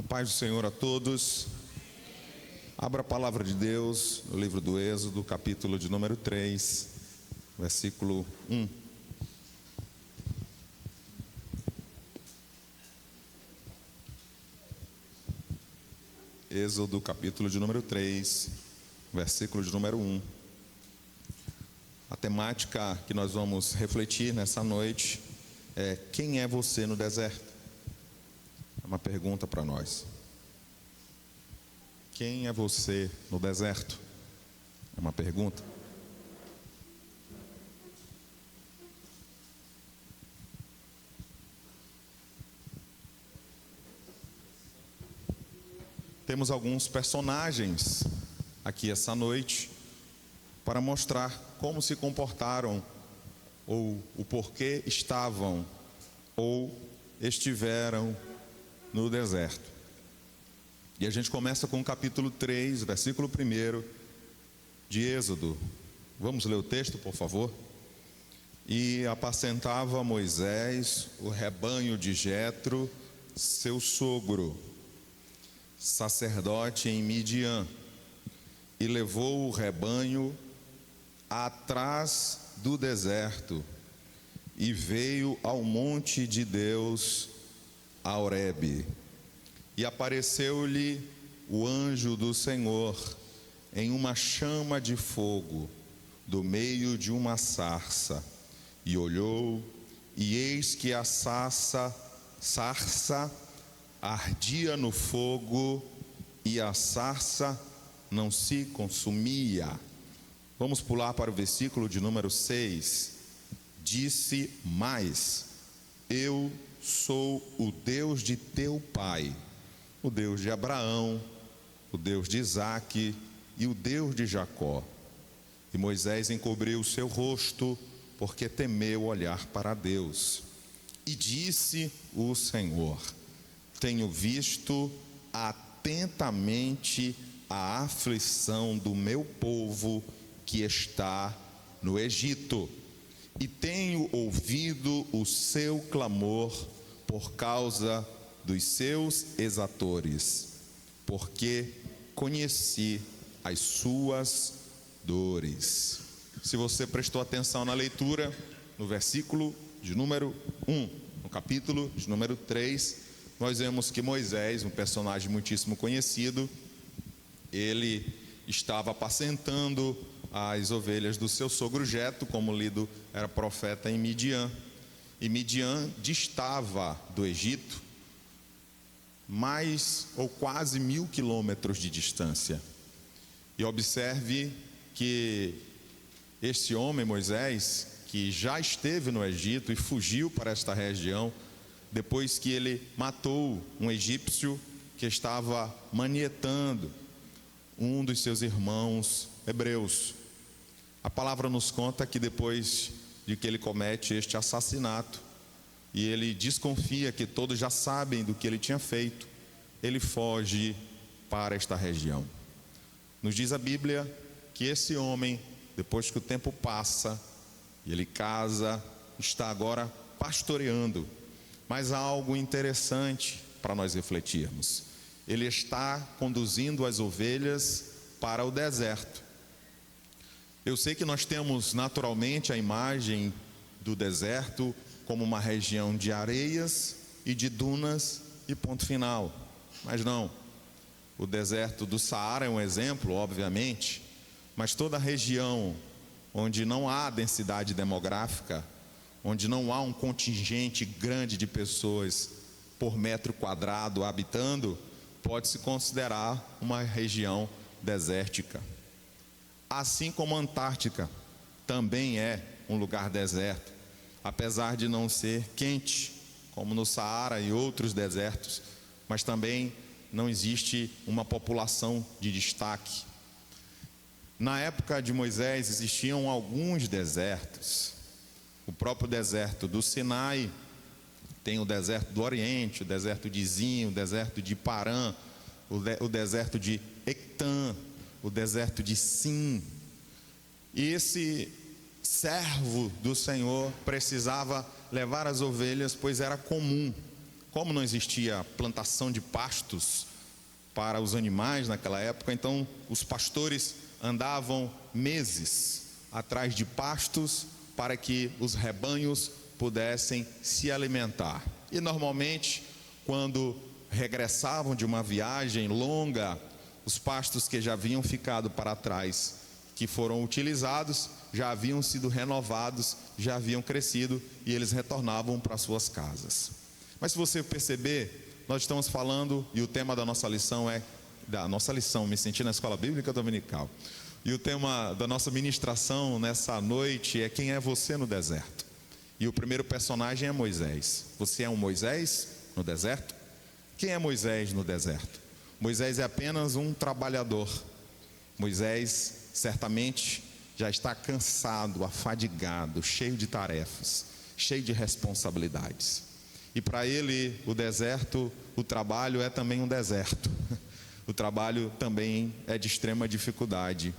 Paz do Senhor a todos. Abra a palavra de Deus no livro do Êxodo, capítulo de número 3, versículo 1. Êxodo, capítulo de número 3, versículo de número 1. A temática que nós vamos refletir nessa noite é: quem é você no deserto? É uma pergunta para nós. Quem é você no deserto? É uma pergunta. Temos alguns personagens aqui essa noite para mostrar como se comportaram ou o porquê estavam ou estiveram no deserto. E a gente começa com o capítulo 3, versículo 1 de Êxodo. Vamos ler o texto, por favor? E apacentava Moisés o rebanho de Jetro, seu sogro, sacerdote em Midian, e levou o rebanho atrás do deserto, e veio ao monte de Deus, a Horebe. E apareceu-lhe o anjo do Senhor em uma chama de fogo, do meio de uma sarça. E olhou, e eis que a sarça ardia no fogo, e a sarça não se consumia. Vamos pular para o versículo de número 6. Disse mais: eu sou o Deus de teu pai, o Deus de Abraão, o Deus de Isaque e o Deus de Jacó. E Moisés encobriu o seu rosto, porque temeu olhar para Deus. E disse o Senhor: tenho visto atentamente a aflição do meu povo que está no Egito, e tenho ouvido o seu clamor por causa dos seus exatores, porque conheci as suas dores. Se você prestou atenção na leitura, no versículo de número 1, no capítulo de número 3, nós vemos que Moisés, um personagem muitíssimo conhecido, ele estava apacentando as ovelhas do seu sogro Jetro, como lido, era profeta em Midian. E Midian distava do Egito mais ou quase 1000 quilômetros de distância. E observe que este homem, Moisés, que já esteve no Egito e fugiu para esta região, depois que ele matou um egípcio que estava manietando um dos seus irmãos hebreus. A palavra nos conta que depois de que ele comete este assassinato, e ele desconfia que todos já sabem do que ele tinha feito, ele foge para esta região. Nos diz a Bíblia que esse homem, depois que o tempo passa, e ele casa, está agora pastoreando. Mas há algo interessante para nós refletirmos. Ele está conduzindo as ovelhas para o deserto. Eu sei que nós temos naturalmente a imagem do deserto como uma região de areias e de dunas e ponto final. Mas não. O deserto do Saara é um exemplo, obviamente, mas toda a região onde não há densidade demográfica, onde não há um contingente grande de pessoas por metro quadrado habitando, pode-se considerar uma região desértica. Assim como a Antártica também é um lugar deserto, apesar de não ser quente, como no Saara e outros desertos, mas também não existe uma população de destaque. Na época de Moisés existiam alguns desertos. O próprio deserto do Sinai, tem o deserto do Oriente, o deserto de Zin, o deserto de Parã, o deserto de Ectã, o deserto de Sim. E esse servo do Senhor precisava levar as ovelhas, pois era comum Como não existia plantação de pastos para os animais naquela época, então os pastores andavam meses atrás de pastos para que os rebanhos pudessem se alimentar. E normalmente, quando regressavam de uma viagem longa, os pastos que já haviam ficado para trás, que foram utilizados, já haviam sido renovados, já haviam crescido e eles retornavam para suas casas. Mas se você perceber, nós estamos falando, e o tema da nossa lição me senti na escola bíblica dominical, e o tema da nossa ministração nessa noite é: quem é você no deserto? E o primeiro personagem é Moisés. Você é um Moisés no deserto? Quem é Moisés no deserto? Moisés é apenas um trabalhador. Moisés certamente já está cansado, afadigado, cheio de tarefas, cheio de responsabilidades. E para ele, o deserto, o trabalho é também um deserto. O trabalho também é de extrema dificuldade.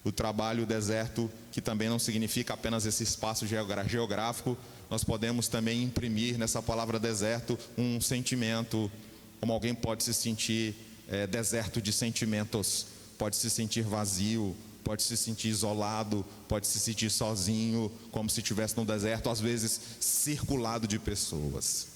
O trabalho, o deserto, que também não significa apenas esse espaço geográfico, nós podemos também imprimir nessa palavra deserto um sentimento, como alguém pode se sentir deserto de sentimentos, pode se sentir vazio, pode se sentir isolado, pode se sentir sozinho, como se estivesse no deserto, às vezes circulado de pessoas.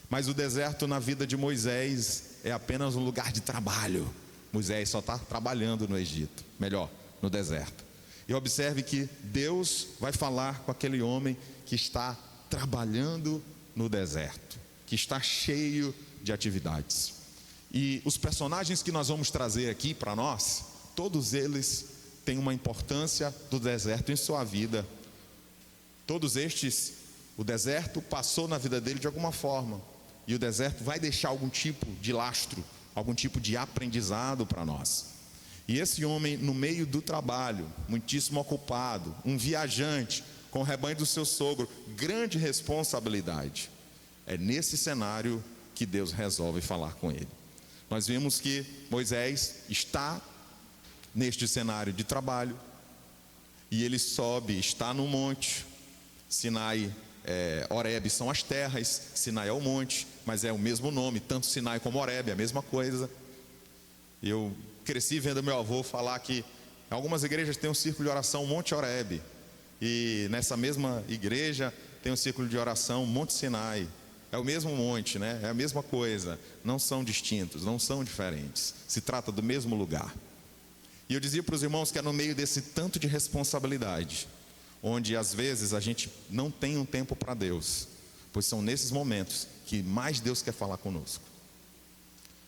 Mas o deserto na vida de Moisés é apenas um lugar de trabalho. Moisés só está trabalhando no Egito, melhor, no deserto. E observe que Deus vai falar com aquele homem que está trabalhando no deserto, que está cheio de atividades. E os personagens que nós vamos trazer aqui para nós, todos eles têm uma importância do deserto em sua vida. Todos estes, o deserto passou na vida dele de alguma forma. E o deserto vai deixar algum tipo de lastro, algum tipo de aprendizado para nós. E esse homem, no meio do trabalho, muitíssimo ocupado, um viajante, com o rebanho do seu sogro, grande responsabilidade. É nesse cenário que Deus resolve falar com ele. Nós vimos que Moisés está neste cenário de trabalho, e ele sobe, está no monte. Sinai, Horebe são as terras, Sinai é o monte, mas é o mesmo nome, tanto Sinai como Horebe, é a mesma coisa. Eu cresci vendo meu avô falar que algumas igrejas têm um círculo de oração Monte Horebe, e nessa mesma igreja tem um círculo de oração Monte Sinai. É o mesmo monte, né? É a mesma coisa, não são distintos, não são diferentes, se trata do mesmo lugar. E eu dizia para os irmãos que é no meio desse tanto de responsabilidade, onde às vezes a gente não tem um tempo para Deus, pois são nesses momentos que mais Deus quer falar conosco.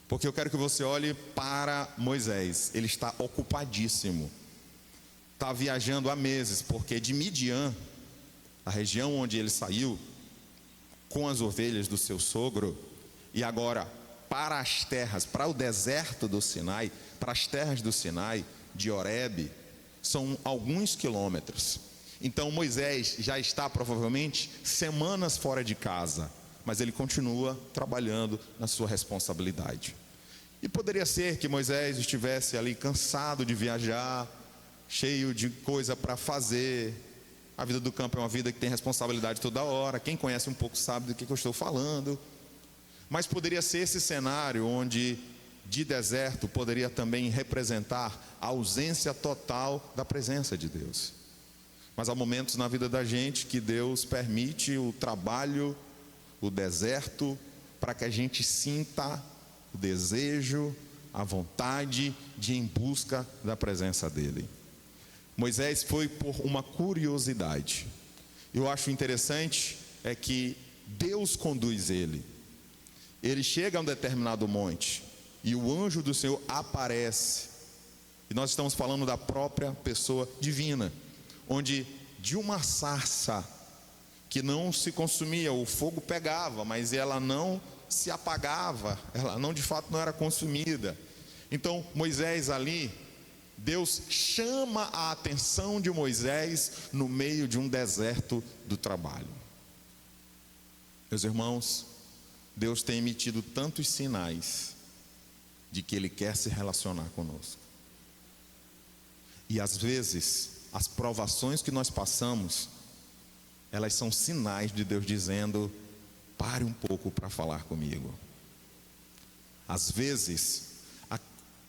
Porque eu quero que você olhe para Moisés, ele está ocupadíssimo, está viajando há meses, porque de Midian, a região onde ele saiu, com as ovelhas do seu sogro, e agora para as terras, para o deserto do Sinai, para as terras do Sinai, de Horebe, são alguns quilômetros. Então Moisés já está provavelmente semanas fora de casa, mas ele continua trabalhando na sua responsabilidade. E poderia ser que Moisés estivesse ali cansado de viajar, cheio de coisa para fazer. A vida do campo é uma vida que tem responsabilidade toda hora. Quem conhece um pouco sabe do que eu estou falando. Mas poderia ser esse cenário onde de deserto poderia também representar a ausência total da presença de Deus. Mas há momentos na vida da gente que Deus permite o trabalho, o deserto, para que a gente sinta o desejo, a vontade de ir em busca da presença dEle. Moisés foi por uma curiosidade. Eu acho interessante é que Deus conduz ele. Ele chega a um determinado monte e o anjo do Senhor aparece. E nós estamos falando da própria pessoa divina, onde de uma sarça que não se consumia, o fogo pegava, mas ela não se apagava, ela não, de fato, não era consumida. Então Moisés ali, Deus chama a atenção de Moisés no meio de um deserto do trabalho. Meus irmãos, Deus tem emitido tantos sinais de que Ele quer se relacionar conosco. E às vezes, as provações que nós passamos, elas são sinais de Deus dizendo: pare um pouco para falar comigo. Às vezes,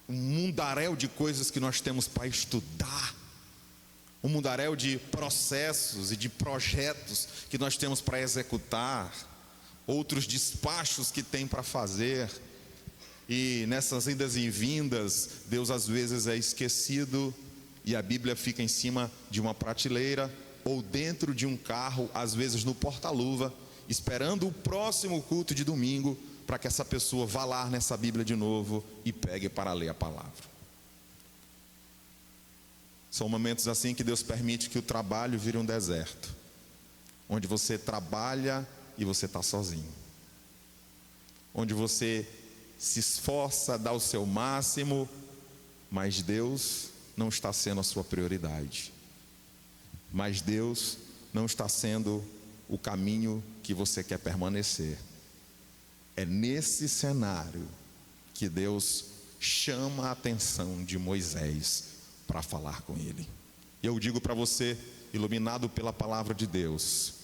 um mundaréu de coisas que nós temos para estudar, um mundaréu de processos e de projetos que nós temos para executar, outros despachos que tem para fazer, e nessas idas e vindas, Deus às vezes é esquecido e a Bíblia fica em cima de uma prateleira ou dentro de um carro, às vezes no porta-luva, esperando o próximo culto de domingo para que essa pessoa vá lá nessa Bíblia de novo e pegue para ler a palavra. São momentos assim que Deus permite que o trabalho vire um deserto, onde você trabalha e você está sozinho, onde você se esforça, dá o seu máximo, mas Deus não está sendo a sua prioridade, mas Deus não está sendo o caminho que você quer permanecer. É nesse cenário que Deus chama a atenção de Moisés para falar com ele. E eu digo para você, iluminado pela palavra de Deus,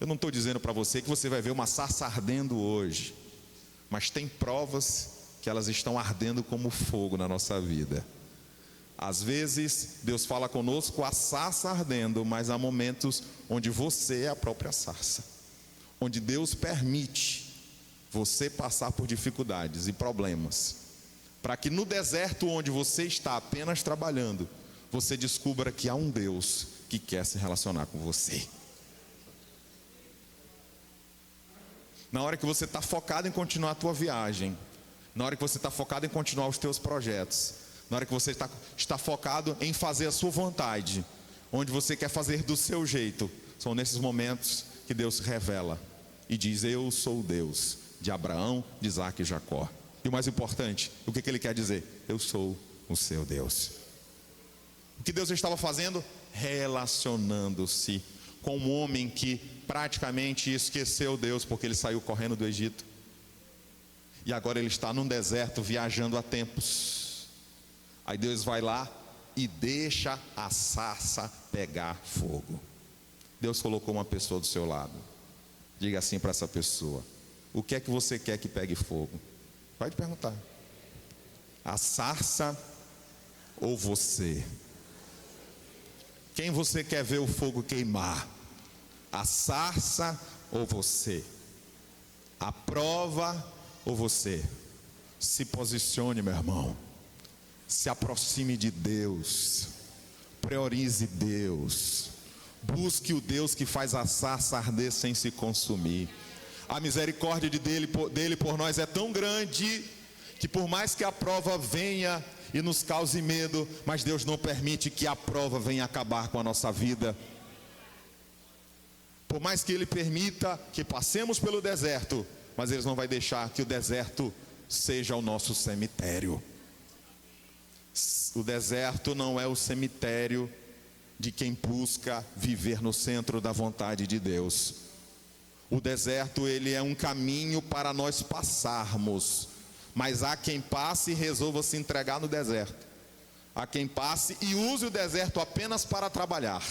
eu não estou dizendo para você que você vai ver uma sarça ardendo hoje, mas tem provas que elas estão ardendo como fogo na nossa vida. Às vezes Deus fala conosco a sarça ardendo, mas há momentos onde você é a própria sarça, onde Deus permite você passar por dificuldades e problemas, para que no deserto onde você está apenas trabalhando, você descubra que há um Deus que quer se relacionar com você. Na hora que você está focado em continuar a tua viagem, na hora que você está focado em continuar os teus projetos, na hora que você está focado em fazer a sua vontade, onde você quer fazer do seu jeito, são nesses momentos que Deus se revela e diz: eu sou o Deus de Abraão, de Isaac e Jacó. E o mais importante, o que ele quer dizer? Eu sou o seu Deus. O que Deus estava fazendo? Relacionando-se com um homem que praticamente esqueceu Deus, porque ele saiu correndo do Egito, e agora ele está num deserto viajando há tempos. Aí Deus vai lá e deixa a sarça pegar fogo. Deus colocou uma pessoa do seu lado. Diga assim para essa pessoa: o que é que você quer que pegue fogo? Pode perguntar. A sarça ou você? Quem você quer ver o fogo queimar? A sarça ou você? A prova ou você? Se posicione, meu irmão. Se aproxime de Deus. Priorize Deus. Busque o Deus que faz a sarça arder sem se consumir. A misericórdia dele por nós é tão grande que por mais que a prova venha e nos cause medo, mas Deus não permite que a prova venha acabar com a nossa vida. Por mais que Ele permita que passemos pelo deserto, mas Ele não vai deixar que o deserto seja o nosso cemitério. O deserto não é o cemitério de quem busca viver no centro da vontade de Deus. O deserto, ele é um caminho para nós passarmos, mas há quem passe e resolva se entregar no deserto. Há quem passe e use o deserto apenas para trabalhar,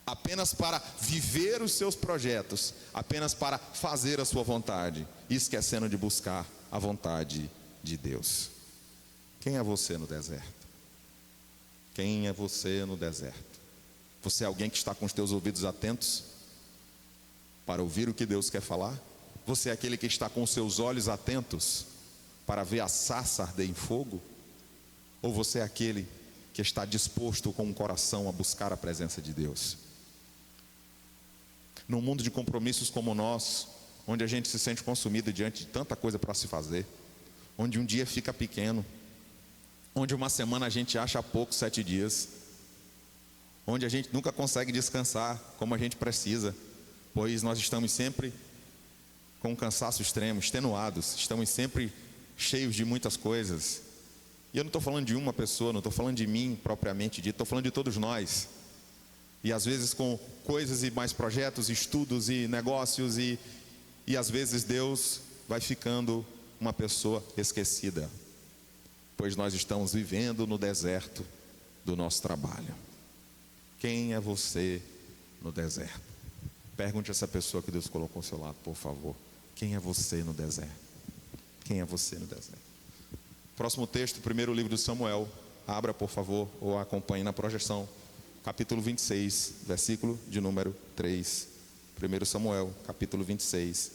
apenas para viver os seus projetos, apenas para fazer a sua vontade, esquecendo de buscar a vontade de Deus. Quem é você no deserto? Quem é você no deserto? Você é alguém que está com os teus ouvidos atentos para ouvir o que Deus quer falar? Você é aquele que está com os seus olhos atentos para ver a sarça arder em fogo? Ou você é aquele que está disposto com o coração a buscar a presença de Deus? Num mundo de compromissos como o nosso, onde a gente se sente consumido diante de tanta coisa para se fazer, onde um dia fica pequeno, onde uma semana a gente acha pouco 7 dias, onde a gente nunca consegue descansar como a gente precisa, pois nós estamos sempre com um cansaço extremo, extenuados, estamos sempre cheios de muitas coisas. E eu não estou falando de uma pessoa, não estou falando de mim propriamente dito, estou falando de todos nós. E às vezes com coisas e mais projetos, estudos e negócios, e às vezes Deus vai ficando uma pessoa esquecida, pois nós estamos vivendo no deserto do nosso trabalho. Quem é você no deserto? Pergunte a essa pessoa que Deus colocou ao seu lado, por favor. Quem é você no deserto? Quem é você no deserto? Próximo texto, primeiro livro de Samuel. Abra, por favor, ou acompanhe na projeção. Capítulo 26, versículo de número 3. 1 Samuel, capítulo 26,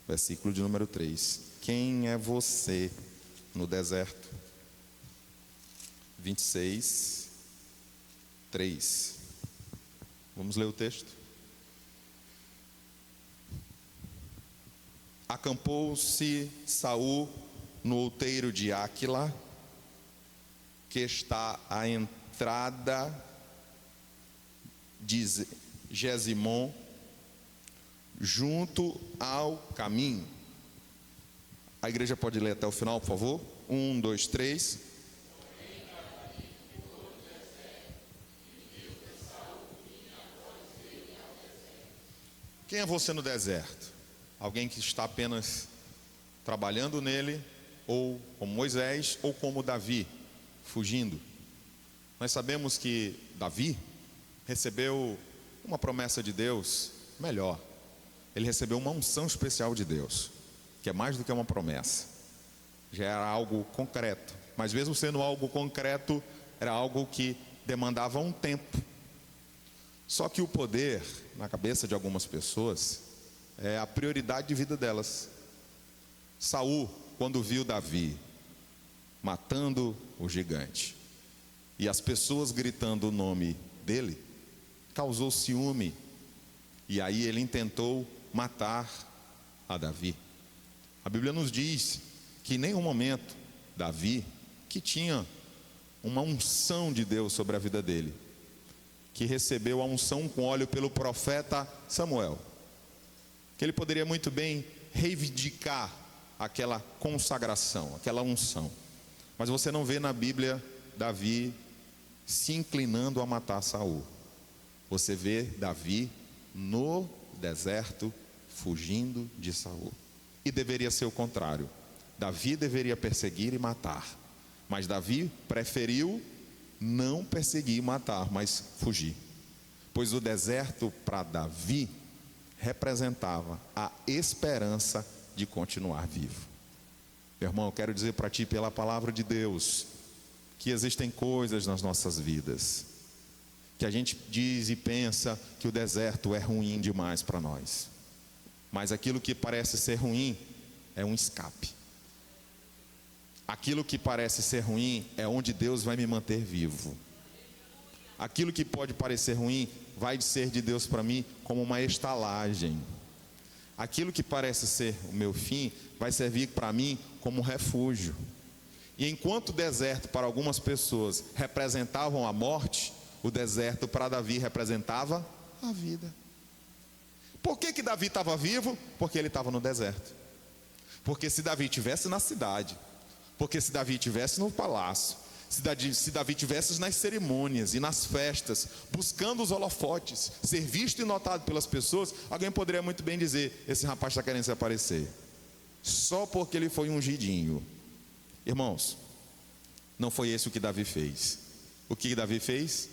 versículo de número 3. Quem é você no deserto? 26, 3. Vamos ler o texto. Acampou-se Saul no outeiro de Áquila, que está à entrada de Gesimon, junto ao caminho. A igreja pode ler até o final, por favor? 1, 2, 3. Quem é você no deserto? Alguém que está apenas trabalhando nele, ou como Moisés, ou como Davi, fugindo. Nós sabemos que Davi recebeu uma promessa de Deus melhor. Ele recebeu uma unção especial de Deus, que é mais do que uma promessa. Já era algo concreto, mas mesmo sendo algo concreto, era algo que demandava um tempo. Só que o poder, na cabeça de algumas pessoas, é a prioridade de vida delas. Saul, quando viu Davi matando o gigante e as pessoas gritando o nome dele, causou ciúme, e aí ele intentou matar a Davi. A Bíblia nos diz que em nenhum momento Davi, que tinha uma unção de Deus sobre a vida dele, que recebeu a unção com óleo pelo profeta Samuel, que ele poderia muito bem reivindicar aquela consagração, aquela unção. Mas você não vê na Bíblia Davi se inclinando a matar Saul. Você vê Davi no deserto fugindo de Saul. E deveria ser o contrário. Davi deveria perseguir e matar. Mas Davi preferiu não perseguir e matar, mas fugir. Pois o deserto para Davi representava a esperança de continuar vivo. Meu irmão, eu quero dizer para ti pela palavra de Deus que existem coisas nas nossas vidas que a gente diz e pensa que o deserto é ruim demais para nós, mas aquilo que parece ser ruim é um escape. Aquilo que parece ser ruim é onde Deus vai me manter vivo. Aquilo que pode parecer ruim vai ser de Deus para mim como uma estalagem. Aquilo que parece ser o meu fim vai servir para mim como refúgio. E enquanto o deserto para algumas pessoas representavam a morte, o deserto para Davi representava a vida. Por que Davi estava vivo? Porque ele estava no deserto. Porque se Davi estivesse na cidade, porque se Davi estivesse no palácio, se Davi estivesse nas cerimônias e nas festas, buscando os holofotes, ser visto e notado pelas pessoas, alguém poderia muito bem dizer: esse rapaz está querendo se aparecer, só porque ele foi ungidinho. Irmãos, não foi esse o que Davi fez. O que Davi fez?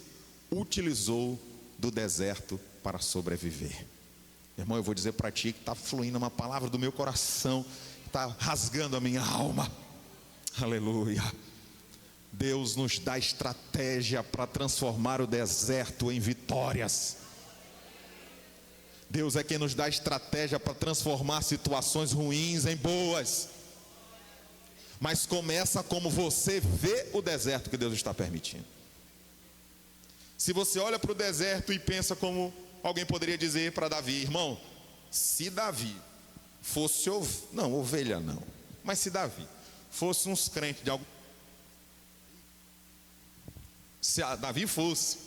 Utilizou do deserto para sobreviver. Irmão, eu vou dizer para ti que está fluindo uma palavra do meu coração, está rasgando a minha alma. Aleluia. Deus nos dá estratégia para transformar o deserto em vitórias. Deus é quem nos dá estratégia para transformar situações ruins em boas. Mas começa como você vê o deserto que Deus está permitindo. Se você olha para o deserto e pensa como alguém poderia dizer para Davi: irmão, se Davi fosse ovelha não, mas se Davi fosse uns crentes de algum, se a Davi fosse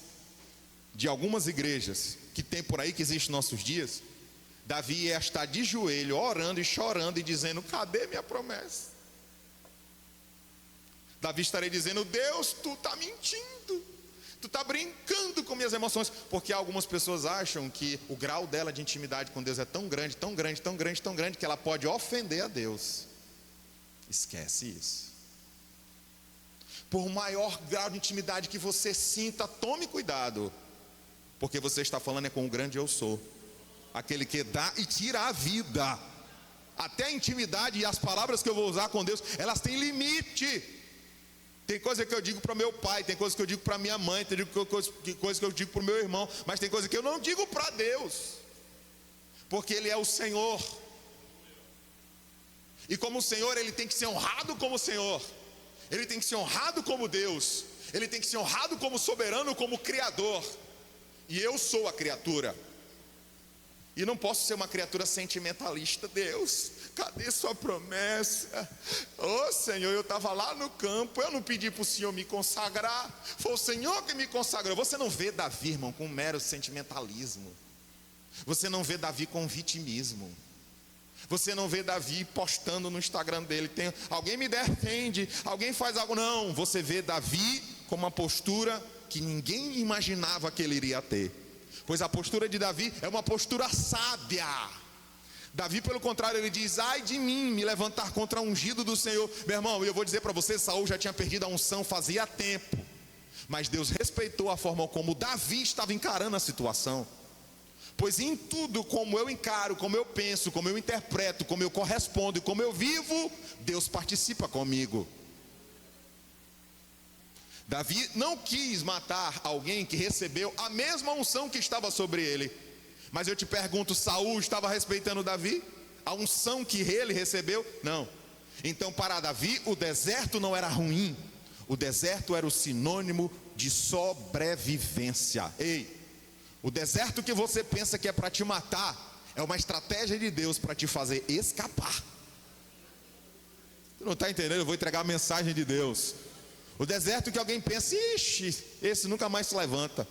de algumas igrejas que tem por aí, que existe nos nossos dias, Davi ia estar de joelho, orando e chorando e dizendo: cadê minha promessa? Davi estaria dizendo: Deus, tu está mentindo, tu está brincando com minhas emoções. Porque algumas pessoas acham que o grau dela de intimidade com Deus é tão grande, tão grande, tão grande, tão grande, que ela pode ofender a Deus. Esquece isso. Por maior grau de intimidade que você sinta, tome cuidado, porque você está falando com o grande eu sou. aquele que dá e tira a vida. Até a intimidade e as palavras que eu vou usar com Deus, elas têm limite. Tem coisa que eu digo para meu pai, tem coisa que eu digo para minha mãe, tem coisa que eu digo para o meu irmão, mas tem coisa que eu não digo para Deus, porque Ele é o Senhor. E como o Senhor, Ele tem que ser honrado como Senhor, Ele tem que ser honrado como Deus, Ele tem que ser honrado como soberano, como Criador. E eu sou a criatura. E não posso ser uma criatura sentimentalista. Deus, cadê sua promessa? Oh Senhor, eu estava lá no campo, eu não pedi para o Senhor me consagrar, foi o Senhor que me consagrou. Você não vê Davi, irmão, com um mero sentimentalismo. Você não vê Davi com vitimismo. Você não vê Davi postando no Instagram dele, alguém me defende, alguém faz algo. Não, você vê Davi com uma postura que ninguém imaginava que ele iria ter. Pois a postura de Davi é uma postura sábia. Davi, pelo contrário, ele diz: ai de mim, me levantar contra o ungido do Senhor. Meu irmão, eu vou dizer para você, Saul já tinha perdido a unção fazia tempo, mas Deus respeitou a forma como Davi estava encarando a situação. Pois em tudo, como eu encaro, como eu penso, como eu interpreto, como eu correspondo e como eu vivo, Deus participa comigo. Davi não quis matar alguém que recebeu a mesma unção que estava sobre ele. Mas eu te pergunto, Saul estava respeitando Davi? A unção que ele recebeu? Não. Então para Davi o deserto não era ruim. O deserto era o sinônimo de sobrevivência. Ei, o deserto que você pensa que é para te matar é uma estratégia de Deus para te fazer escapar. Você não está entendendo? Eu vou entregar a mensagem de Deus. O deserto que alguém pensa: ixi, esse nunca mais se levanta,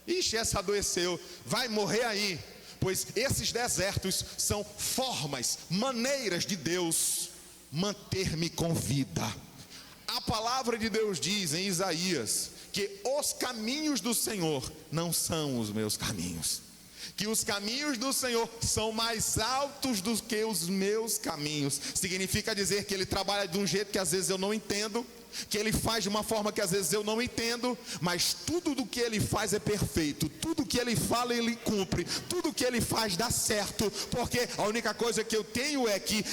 ixi, essa adoeceu, vai morrer aí. Pois esses desertos são formas, maneiras de Deus manter-me com vida. A palavra de Deus diz em Isaías que os caminhos do Senhor não são os meus caminhos, que os caminhos do Senhor são mais altos do que os meus caminhos. Significa dizer que Ele trabalha de um jeito que às vezes eu não entendo, que Ele faz de uma forma que às vezes eu não entendo, mas tudo do que Ele faz é perfeito, tudo que Ele fala Ele cumpre, tudo que Ele faz dá certo, porque a única coisa que eu tenho é que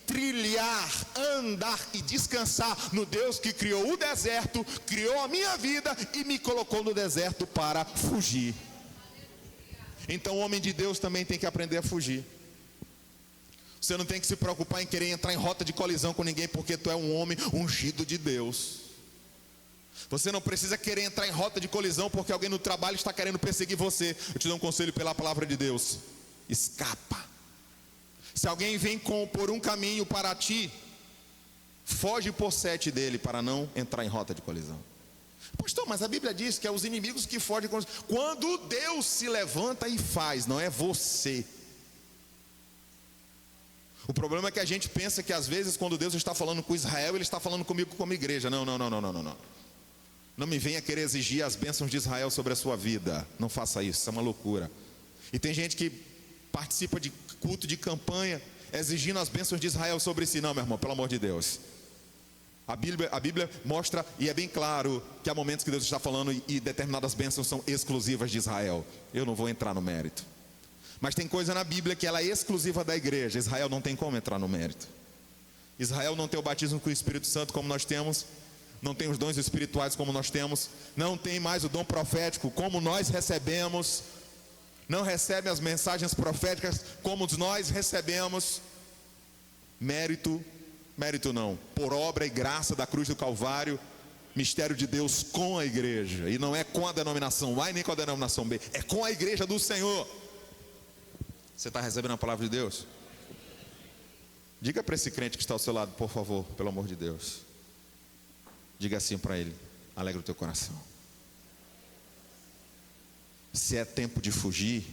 trilhar, andar e descansar no Deus que criou o deserto, criou a minha vida e me colocou no deserto para fugir. Então o homem de Deus também tem que aprender a fugir. Você não tem que se preocupar em querer entrar em rota de colisão com ninguém, porque tu é um homem ungido de Deus. Você não precisa querer entrar em rota de colisão porque alguém no trabalho está querendo perseguir você. Eu te dou um conselho pela palavra de Deus: escapa. Se alguém vem por um caminho para ti, foge por 7 dele, para não entrar em rota de colisão. Pastor, mas a Bíblia diz que é os inimigos que fogem. Quando Deus se levanta e faz, não é você. O problema é que a gente pensa que às vezes quando Deus está falando com Israel, Ele está falando comigo como igreja. Não. Não me venha querer exigir as bênçãos de Israel sobre a sua vida. Não faça isso, isso é uma loucura. E tem gente que participa de culto de campanha exigindo as bênçãos de Israel sobre si. Não, meu irmão, pelo amor de Deus. A Bíblia mostra, e é bem claro, que há momentos que Deus está falando e determinadas bênçãos são exclusivas de Israel. Eu não vou entrar no mérito. Mas tem coisa na Bíblia que ela é exclusiva da igreja. Israel não tem como entrar no mérito. Israel não tem o batismo com o Espírito Santo como nós temos, não tem os dons espirituais como nós temos, não tem mais o dom profético como nós recebemos, não recebe as mensagens proféticas como nós recebemos. Mérito não, por obra e graça da cruz do Calvário, mistério de Deus com a igreja. E não é com a denominação A e nem com a denominação B, é com a igreja do Senhor. Você está recebendo a palavra de Deus? Diga para esse crente que está ao seu lado, por favor, pelo amor de Deus. Diga assim para ele: alegra o teu coração. Se é tempo de fugir,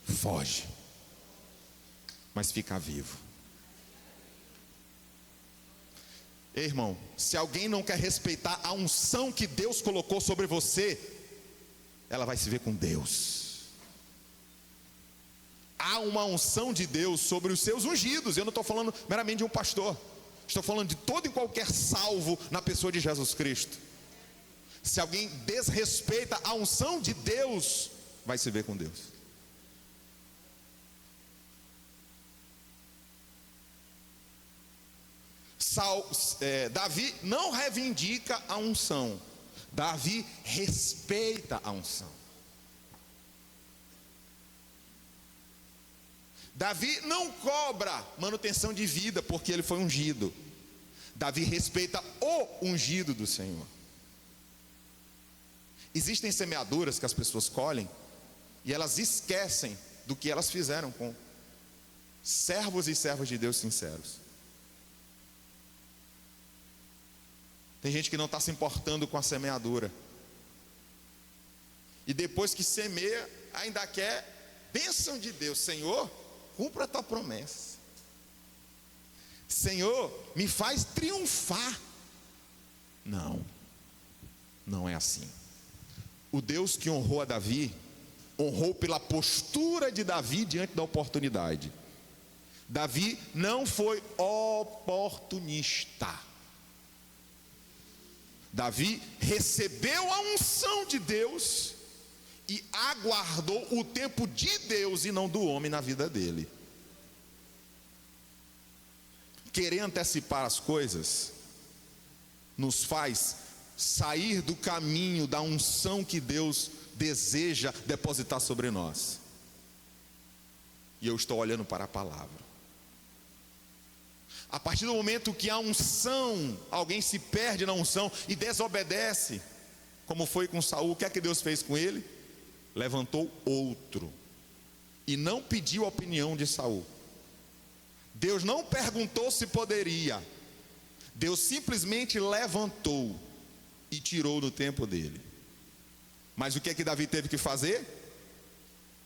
foge, mas fica vivo. Ei, irmão, se alguém não quer respeitar a unção que Deus colocou sobre você, ela vai se ver com Deus. Há uma unção de Deus sobre os seus ungidos. Eu não estou falando meramente de um pastor, estou falando de todo e qualquer salvo na pessoa de Jesus Cristo. Se alguém desrespeita a unção de Deus, vai se ver com Deus. Davi não reivindica a unção, Davi respeita a unção. Davi não cobra manutenção de vida porque ele foi ungido. Davi respeita o ungido do Senhor. Existem semeaduras que as pessoas colhem e elas esquecem do que elas fizeram com servos e servas de Deus sinceros. Tem gente que não está se importando com a semeadura, e depois que semeia, ainda quer bênção de Deus. Senhor, cumpra a tua promessa. Senhor, me faz triunfar. Não, não é assim. O Deus que honrou a Davi, honrou pela postura de Davi diante da oportunidade. Davi não foi oportunista. Davi recebeu a unção de Deus e aguardou o tempo de Deus e não do homem na vida dele. Querer antecipar as coisas nos faz sair do caminho da unção que Deus deseja depositar sobre nós. E eu estou olhando para a palavra. A partir do momento que a unção, alguém se perde na unção e desobedece, como foi com Saul, o que é que Deus fez com ele? Levantou outro e não pediu a opinião de Saul. Deus não perguntou se poderia. Deus simplesmente levantou e tirou no tempo dele. Mas o que é que Davi teve que fazer?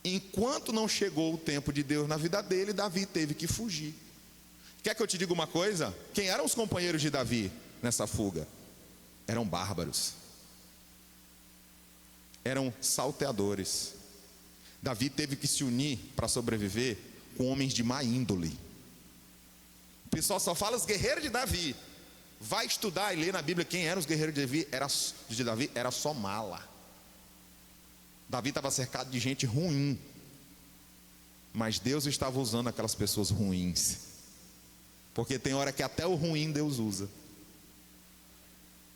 Enquanto não chegou o tempo de Deus na vida dele, Davi teve que fugir. Quer que eu te diga uma coisa? Quem eram os companheiros de Davi nessa fuga? Eram bárbaros, eram salteadores. Davi teve que se unir para sobreviver com homens de má índole. O pessoal só fala os guerreiros de Davi. Vai estudar e ler na Bíblia quem eram os guerreiros de Davi. Era só mala. Davi estava cercado de gente ruim, mas Deus estava usando aquelas pessoas ruins. Porque tem hora que até o ruim Deus usa.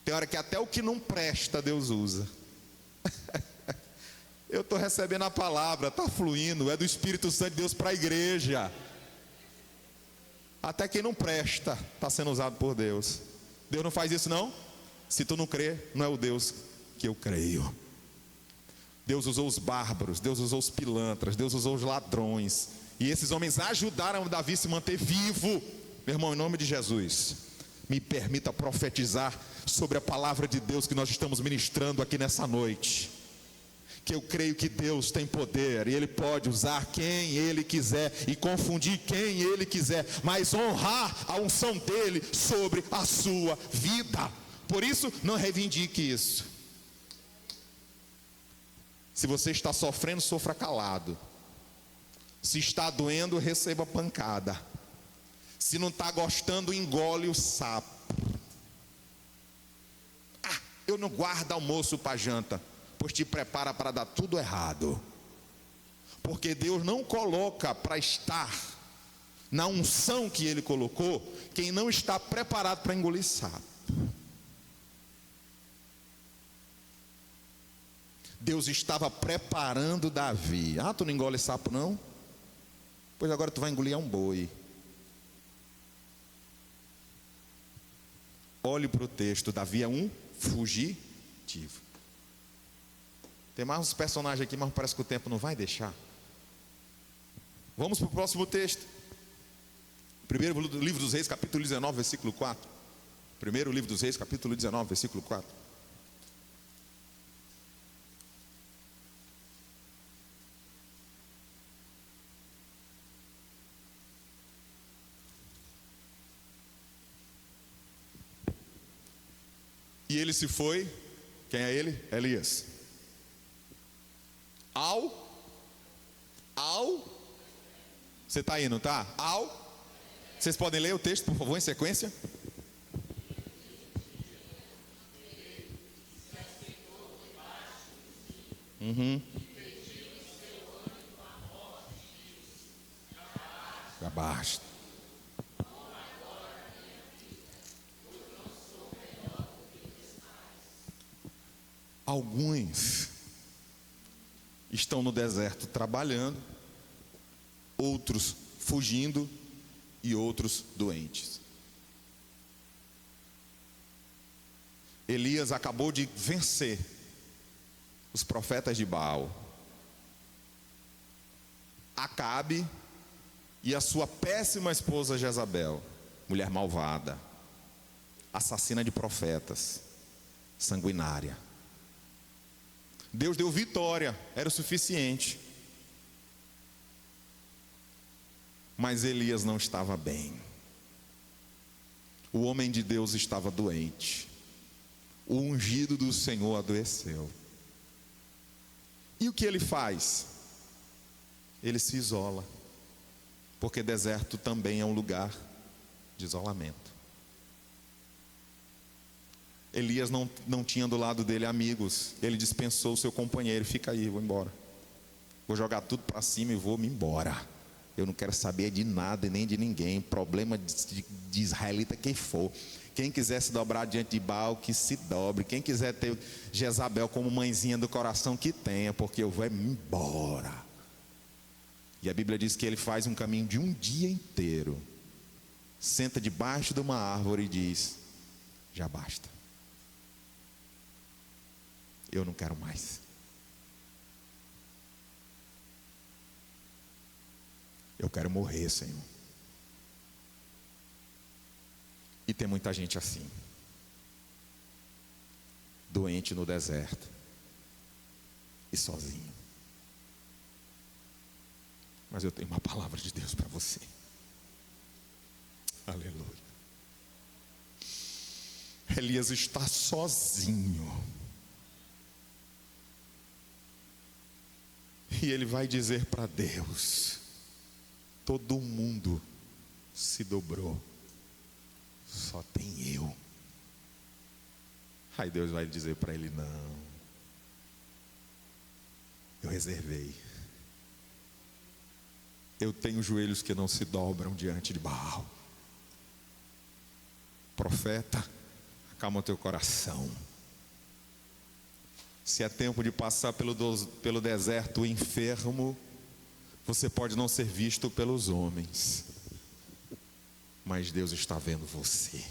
Tem hora que até o que não presta Deus usa. Eu estou recebendo a palavra, está fluindo, é do Espírito Santo de Deus para a igreja. Até quem não presta está sendo usado por Deus. Deus não faz isso não? Se tu não crê, não é o Deus que eu creio. Deus usou os bárbaros, Deus usou os pilantras, Deus usou os ladrões, e esses homens ajudaram Davi a se manter vivo. Meu irmão, em nome de Jesus, me permita profetizar sobre a palavra de Deus que nós estamos ministrando aqui nessa noite. Que eu creio que Deus tem poder e Ele pode usar quem Ele quiser e confundir quem Ele quiser, mas honrar a unção dEle sobre a sua vida. Por isso, não reivindique isso. Se você está sofrendo, sofra calado. Se está doendo, receba pancada. Se não está gostando, engole o sapo. Eu não guardo almoço para janta, pois te prepara para dar tudo errado. Porque Deus não coloca para estar na unção que Ele colocou quem não está preparado para engolir sapo. Deus estava preparando Davi. Tu não engole sapo não? Pois agora tu vai engolir um boi. Olhe para o texto, Davi é um fugitivo. Tem mais uns personagens aqui, mas parece que o tempo não vai deixar. Vamos para o próximo texto. Primeiro livro dos Reis, capítulo 19, versículo 4. Primeiro livro dos Reis, capítulo 19, versículo 4. E ele se foi. Quem é ele? Elias. Você está aí, não está? Vocês podem ler o texto, por favor, em sequência? Já basta. Alguns estão no deserto trabalhando, outros fugindo e outros doentes. Elias acabou de vencer os profetas de Baal, Acabe e a sua péssima esposa Jezabel, mulher malvada, assassina de profetas, sanguinária. Deus deu vitória, era o suficiente. Mas Elias não estava bem. O homem de Deus estava doente. O ungido do Senhor adoeceu. E o que ele faz? Ele se isola, porque deserto também é um lugar de isolamento. Elias não tinha do lado dele amigos. Ele dispensou o seu companheiro: fica aí, vou embora. Vou jogar tudo para cima e vou me embora. Eu não quero saber de nada e nem de ninguém. Problema de israelita quem for. Quem quiser se dobrar diante de Baal, que se dobre. Quem quiser ter Jezabel como mãezinha do coração, que tenha, porque eu vou me embora. E a Bíblia diz que ele faz um caminho de um dia inteiro, senta debaixo de uma árvore e diz: já basta, eu não quero mais. Eu quero morrer, Senhor. E tem muita gente assim, doente no deserto e sozinho. Mas eu tenho uma palavra de Deus para você. Aleluia. Elias está sozinho. E ele vai dizer para Deus: todo mundo se dobrou, só tem eu. Aí Deus vai dizer para ele: não, eu reservei. Eu tenho joelhos que não se dobram diante de Baal. Profeta, acalma o teu coração. Se é tempo de passar pelo deserto enfermo, você pode não ser visto pelos homens, mas Deus está vendo você.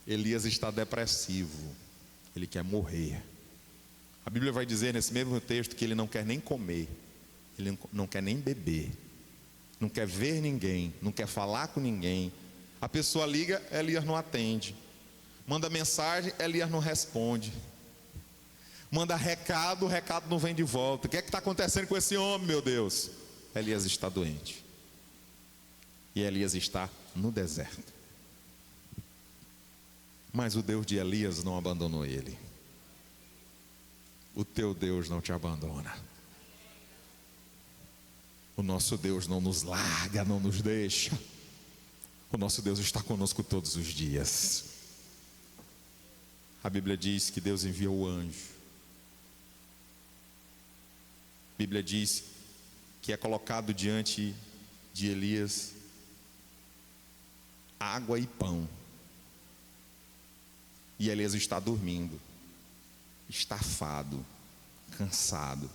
Elias está depressivo, ele quer morrer. A Bíblia vai dizer nesse mesmo texto que ele não quer nem comer, ele não quer nem beber, não quer ver ninguém, não quer falar com ninguém. A pessoa liga, Elias não atende. Manda mensagem, Elias não responde. Manda recado, o recado não vem de volta. O que é que está acontecendo com esse homem, meu Deus? Elias está doente. E Elias está no deserto. Mas o Deus de Elias não abandonou ele. O teu Deus não te abandona. O nosso Deus não nos larga, não nos deixa. O nosso Deus está conosco todos os dias. A Bíblia diz que Deus enviou o anjo. A Bíblia diz que é colocado diante de Elias água e pão. E Elias está dormindo, estafado, cansado.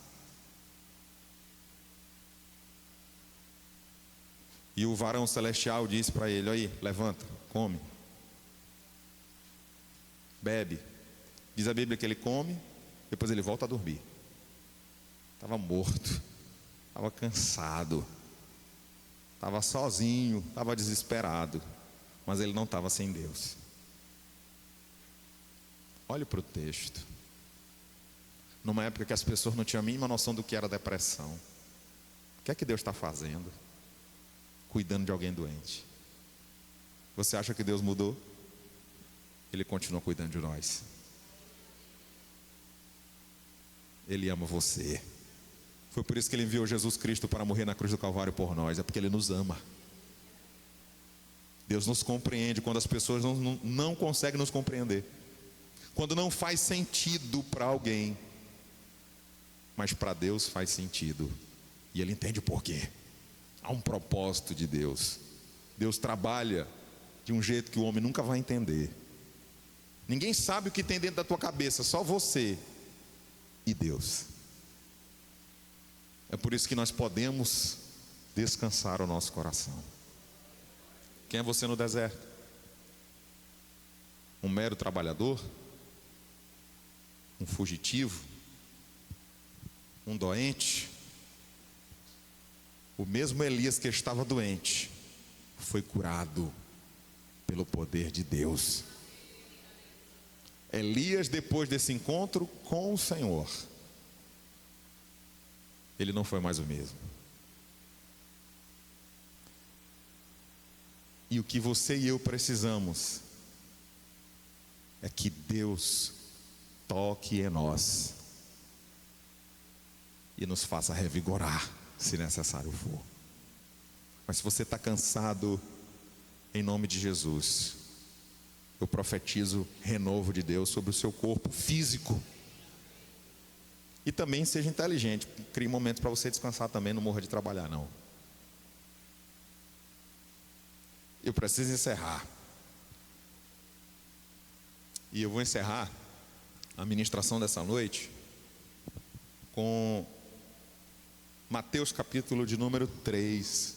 E o varão celestial disse para ele: aí, levanta, come, bebe. Diz a Bíblia que ele come, depois ele volta a dormir. Estava morto, estava cansado, estava sozinho, estava desesperado, mas ele não estava sem Deus. Olhe para o texto. Numa época que as pessoas não tinham a mínima noção do que era depressão, o que é que Deus está fazendo? Cuidando de alguém doente. Você acha que Deus mudou? Ele continua cuidando de nós. Ele ama você. Foi por isso que Ele enviou Jesus Cristo para morrer na cruz do Calvário por nós. É porque Ele nos ama. Deus nos compreende quando as pessoas não conseguem nos compreender, quando não faz sentido para alguém, mas para Deus faz sentido. E Ele entende o porquê. Há um propósito de Deus. Deus trabalha de um jeito que o homem nunca vai entender. Ninguém sabe o que tem dentro da tua cabeça, só você e Deus. É por isso que nós podemos descansar o nosso coração. Quem é você no deserto? Um mero trabalhador? Um fugitivo? Um doente? O mesmo Elias que estava doente foi curado pelo poder de Deus. Elias, depois desse encontro com o Senhor, ele não foi mais o mesmo. E o que você e eu precisamos é que Deus toque em nós e nos faça revigorar, se necessário for. Mas se você está cansado, em nome de Jesus, eu profetizo renovo de Deus sobre o seu corpo físico. E também seja inteligente, crie momentos para você descansar também, não morra de trabalhar não. Eu preciso encerrar. E eu vou encerrar a ministração dessa noite com Mateus capítulo de número 3,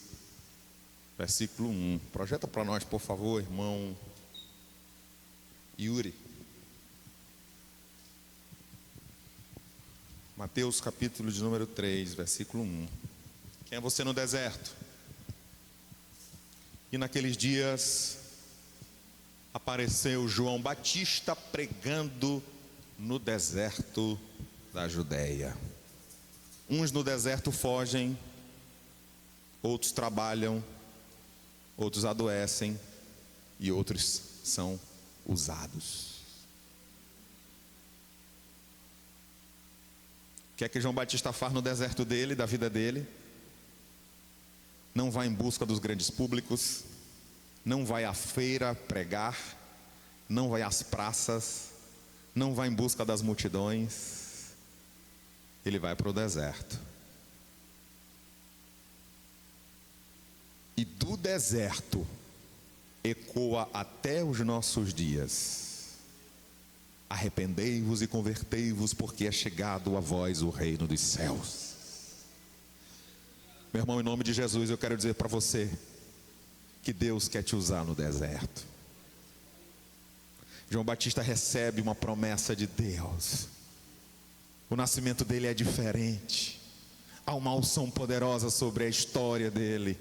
versículo 1. Projeta para nós, por favor, irmão Yuri. Mateus capítulo de número 3, versículo 1. Quem é você no deserto? E naqueles dias apareceu João Batista pregando no deserto da Judeia. Uns no deserto fogem, outros trabalham, outros adoecem e outros são usados. O que é que João Batista faz no deserto dele, da vida dele? Não vai em busca dos grandes públicos, não vai à feira pregar, não vai às praças, não vai em busca das multidões. Ele vai para o deserto. E do deserto ecoa até os nossos dias: arrependei-vos e convertei-vos, porque é chegado a vós o reino dos céus. Meu irmão, em nome de Jesus, eu quero dizer para você que Deus quer te usar no deserto. João Batista recebe uma promessa de Deus. O nascimento dele é diferente. Há uma unção poderosa sobre a história dele.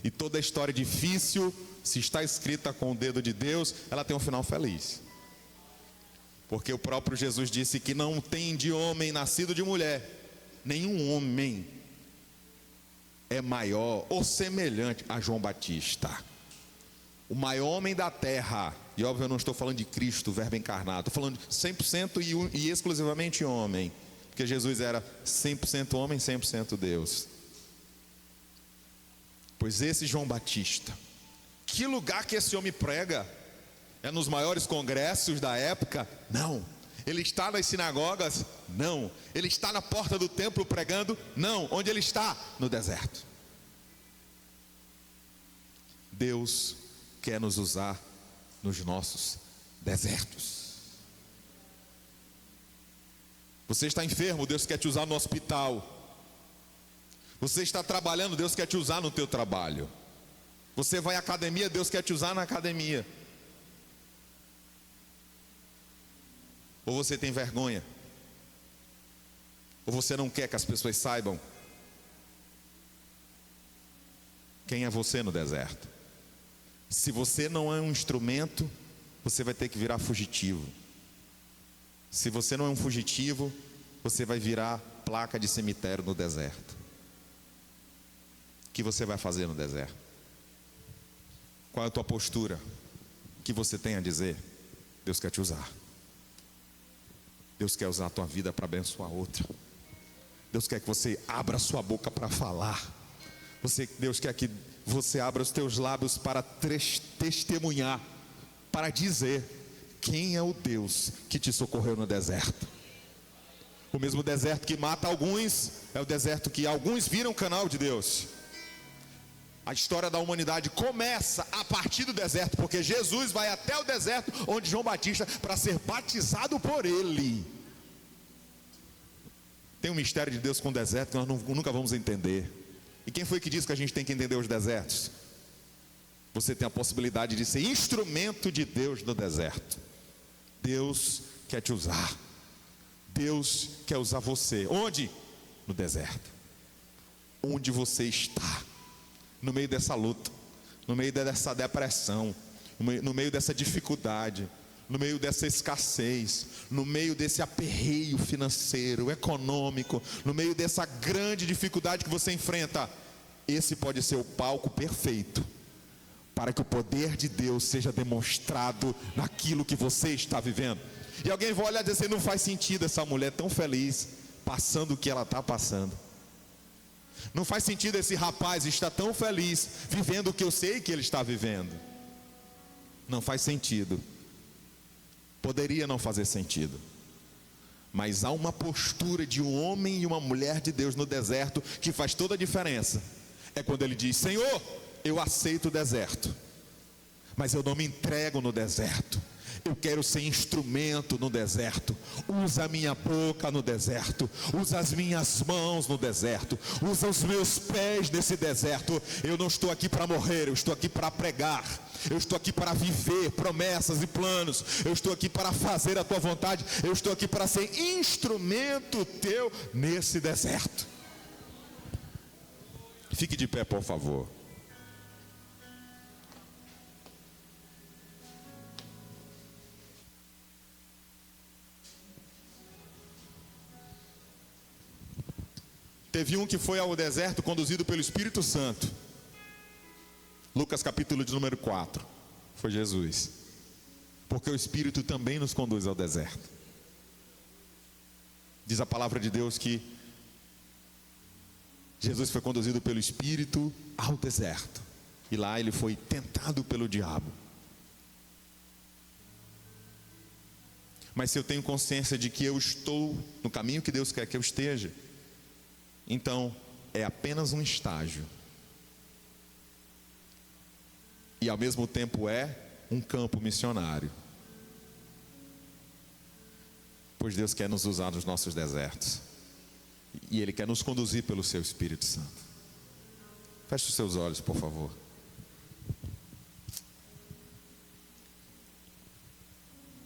E toda a história difícil, se está escrita com o dedo de Deus, ela tem um final feliz. Porque o próprio Jesus disse que não tem de homem nascido de mulher nenhum homem é maior ou semelhante a João Batista. O maior homem da terra. E óbvio, eu não estou falando de Cristo, o verbo encarnado. Estou falando de 100% e exclusivamente homem. Porque Jesus era 100% homem, 100% Deus. Pois esse João Batista, que lugar que esse homem prega? É nos maiores congressos da época? Não. Ele está nas sinagogas? Não. Ele está na porta do templo pregando? Não. Onde ele está? No deserto. Deus quer nos usar nos nossos desertos. Você está enfermo, Deus quer te usar no hospital. Você está trabalhando, Deus quer te usar no teu trabalho. Você vai à academia, Deus quer te usar na academia. Ou você tem vergonha? Ou você não quer que as pessoas saibam quem é você no deserto? Se você não é um instrumento, você vai ter que virar fugitivo. Se você não é um fugitivo, você vai virar placa de cemitério no deserto. O que você vai fazer no deserto? Qual é a tua postura? O que você tem a dizer? Deus quer te usar. Deus quer usar a tua vida para abençoar outra. Deus quer que você abra a sua boca para falar. Deus quer que você abra os teus lábios para testemunhar, para dizer quem é o Deus que te socorreu no deserto. O mesmo deserto que mata alguns é o deserto que alguns viram o canal de Deus. A história da humanidade começa a partir do deserto, porque Jesus vai até o deserto onde João Batista para ser batizado por ele. Tem um mistério de Deus com o deserto que nós nunca vamos entender. E quem foi que disse que a gente tem que entender os desertos? Você tem a possibilidade de ser instrumento de Deus no deserto. Deus quer te usar. Deus quer usar você. Onde? No deserto. Onde você está. No meio dessa luta, no meio dessa depressão, no meio dessa dificuldade, no meio dessa escassez, no meio desse aperreio financeiro, econômico, no meio dessa grande dificuldade que você enfrenta, esse pode ser o palco perfeito para que o poder de Deus seja demonstrado naquilo que você está vivendo. E alguém vai olhar e dizer assim: não faz sentido essa mulher tão feliz passando o que ela está passando. Não faz sentido esse rapaz estar tão feliz vivendo o que eu sei que ele está vivendo. Não faz sentido. Poderia não fazer sentido. Mas há uma postura de um homem e uma mulher de Deus no deserto que faz toda a diferença. É quando ele diz: Senhor, eu aceito o deserto, mas eu não me entrego no deserto. Eu quero ser instrumento no deserto. Usa a minha boca no deserto. Usa as minhas mãos no deserto. Usa os meus pés nesse deserto. Eu não estou aqui para morrer, eu estou aqui para pregar. Eu estou aqui para viver promessas e planos. Eu estou aqui para fazer a tua vontade. Eu estou aqui para ser instrumento teu nesse deserto. Fique de pé, por favor. Teve um que foi ao deserto conduzido pelo Espírito Santo. Lucas capítulo de número 4. Foi Jesus. Porque o Espírito também nos conduz ao deserto. Diz a palavra de Deus que Jesus foi conduzido pelo Espírito ao deserto. E lá ele foi tentado pelo diabo. Mas se eu tenho consciência de que eu estou no caminho que Deus quer que eu esteja, então é apenas um estágio. E ao mesmo tempo é um campo missionário. Pois Deus quer nos usar nos nossos desertos. E Ele quer nos conduzir pelo Seu Espírito Santo. Feche os seus olhos, por favor.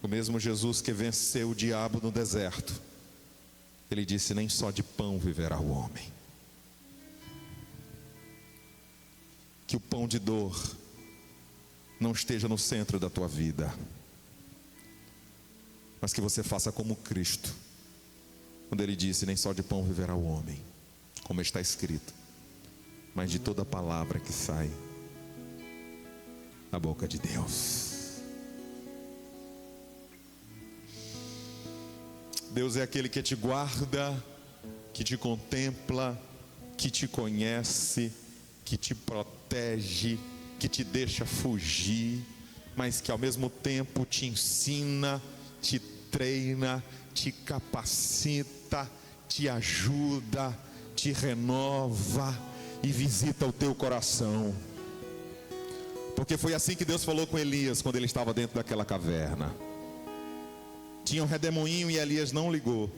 O mesmo Jesus que venceu o diabo no deserto, Ele disse: nem só de pão viverá o homem. Que o pão de dor não esteja no centro da tua vida, mas que você faça como Cristo, quando Ele disse: nem só de pão viverá o homem, como está escrito, mas de toda palavra que sai da boca de Deus. Deus é aquele que te guarda, que te contempla, que te conhece, que te protege, que te deixa fugir, mas que ao mesmo tempo te ensina, te treina, te capacita, te ajuda, te renova e visita o teu coração. Porque foi assim que Deus falou com Elias quando ele estava dentro daquela caverna. Tinha um redemoinho e Elias não ligou.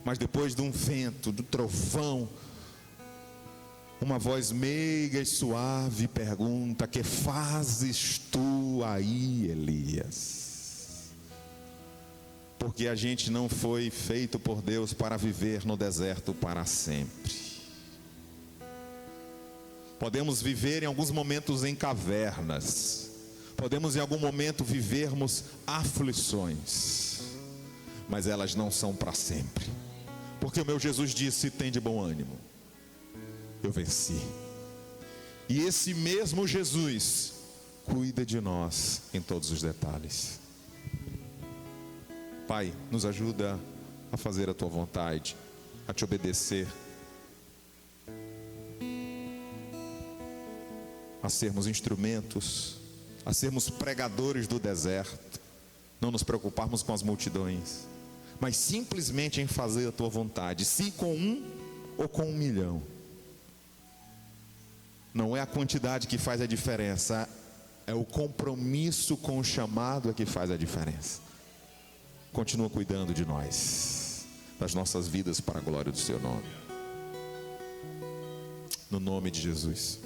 Mas depois de um vento, do trovão, uma voz meiga e suave pergunta: que fazes tu aí, Elias? Porque a gente não foi feito por Deus para viver no deserto para sempre. Podemos viver em alguns momentos em cavernas. Podemos em algum momento vivermos aflições, mas elas não são para sempre. Porque o meu Jesus disse: tem de bom ânimo, eu venci. E esse mesmo Jesus cuida de nós em todos os detalhes. Pai, nos ajuda a fazer a tua vontade, a te obedecer, a sermos instrumentos, a sermos pregadores do deserto, não nos preocuparmos com as multidões, mas simplesmente em fazer a tua vontade, se com 1 ou com 1 milhão. Não é a quantidade que faz a diferença, é o compromisso com o chamado que faz a diferença. Continua cuidando de nós, das nossas vidas, para a glória do seu nome. No nome de Jesus.